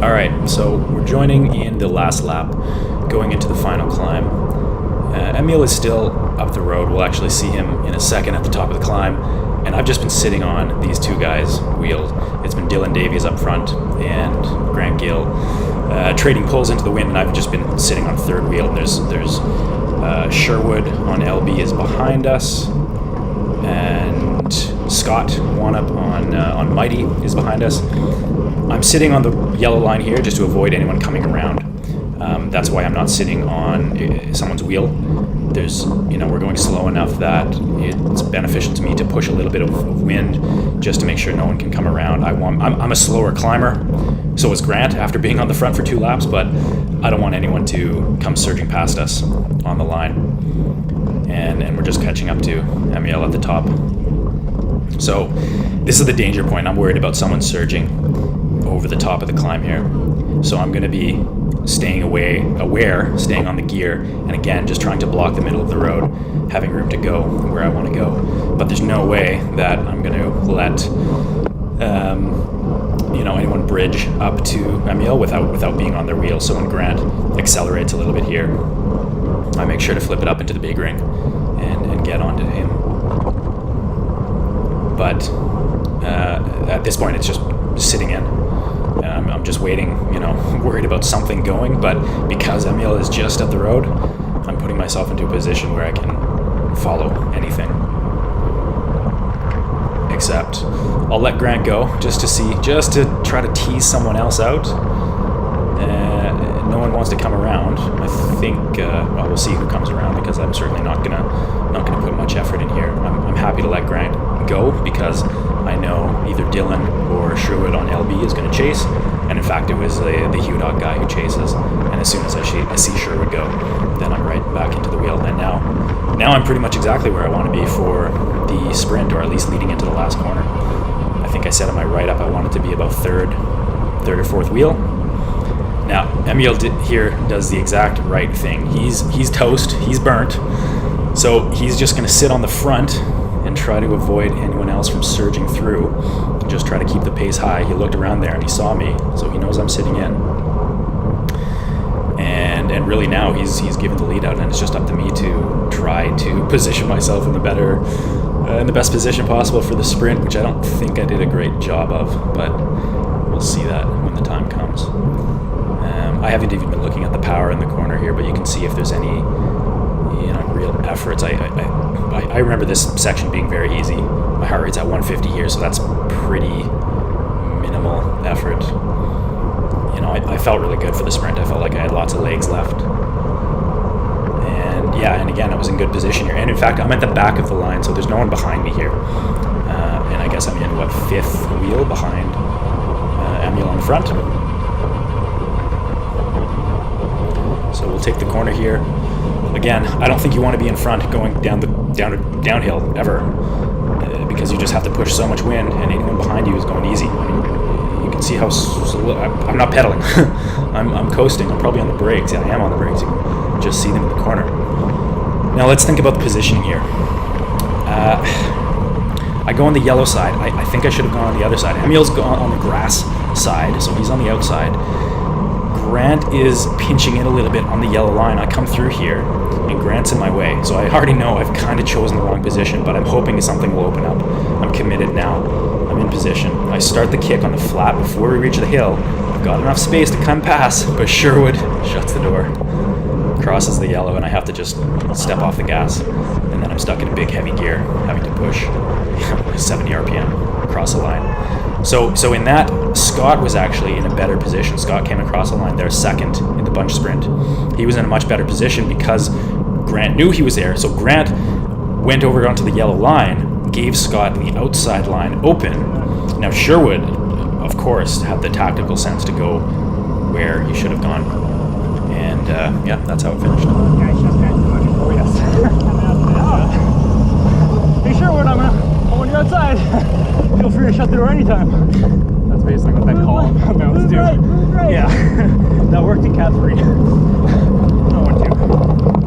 Alright, so we're joining in the last lap, going into the final climb. Emil is still up the road. We'll actually see him in a second at the top of the climb. And I've just been sitting on these two guys' wheels. It's been Dylan Davies up front and Grant Gill trading pulls into the wind, and I've just been sitting on third wheel. And there's Sherwood on LB is behind us, and Scott Wanup on Mighty is behind us. I'm sitting on the yellow line here just to avoid anyone coming around. That's why I'm not sitting on someone's wheel. We're going slow enough that it's beneficial to me to push a little bit of wind just to make sure no one can come around. I'm a slower climber, so is Grant after being on the front for 2 laps, but I don't want anyone to come surging past us on the line. And we're just catching up to Emil at the top. So this is the danger point. I'm worried about someone surging over the top of the climb here. So I'm going to be staying staying on the gear, and again, just trying to block the middle of the road, having room to go where I want to go. But there's no way that I'm going to let anyone bridge up to Emil without being on their wheel. So when Grant accelerates a little bit here, I make sure to flip it up into the big ring and get onto him. But at this point, it's just sitting in. I'm just waiting, worried about something going, but because Emil is just up the road, I'm putting myself into a position where I can follow anything. Except I'll let Grant go just to try to tease someone else out. No one wants to come around. I think we'll see who comes around, because I'm certainly not gonna put much effort in here. I'm happy to let Grant go because I know either Dylan or Sherwood on LB is going to chase, and in fact it was the Hugh Dog guy who chases, and as soon as I see Sherwood go, then I'm right back into the wheel. And now I'm pretty much exactly where I want to be for the sprint, or at least leading into the last corner. I think I said in my write-up I wanted to be about third or fourth wheel. Now Emil here does the exact right thing. He's toast, he's burnt, so he's just going to sit on the front and try to avoid anyone else from surging through. Just try to keep the pace high. He looked around there and he saw me, so he knows I'm sitting in. And really now he's given the lead out, and it's just up to me to try to position myself in the best position possible for the sprint, which I don't think I did a great job of, but we'll see that when the time comes. I haven't even been looking at the power in the corner here, but you can see if there's any real efforts. I remember this section being very easy. My heart rate's at 150 here, so that's pretty minimal effort. I felt really good for the sprint. I felt like I had lots of legs left. And again, I was in good position here. And in fact, I'm at the back of the line, so there's no one behind me here. And I guess I'm in, 5th wheel behind Emil on the front. So we'll take the corner here. Again, I don't think you want to be in front going downhill ever, because you just have to push so much wind, and anyone behind you is going easy. You can see how slow, I'm not pedaling. I'm coasting. I'm probably on the brakes. Yeah, I am on the brakes. You can just see them in the corner. Now let's think about the positioning here. I go on the yellow side. I think I should have gone on the other side. Emil's gone on the grass side, so he's on the outside. Grant is pinching in a little bit on the yellow line. I come through here, and Grant's in my way. So I already know I've kind of chosen the wrong position, but I'm hoping something will open up. I'm committed now. I'm in position. I start the kick on the flat before we reach the hill. I've got enough space to come past, but Sherwood shuts the door, crosses the yellow, and I have to just step off the gas. And then I'm stuck in a big heavy gear, having to push 70 RPM across the line. So in that, Scott was actually in a better position. Scott came across the line there second in the bunch sprint. He was in a much better position because Grant knew he was there. So Grant went over onto the yellow line, gave Scott the outside line open. Now Sherwood, of course, had the tactical sense to go where he should have gone. And that's how it finished.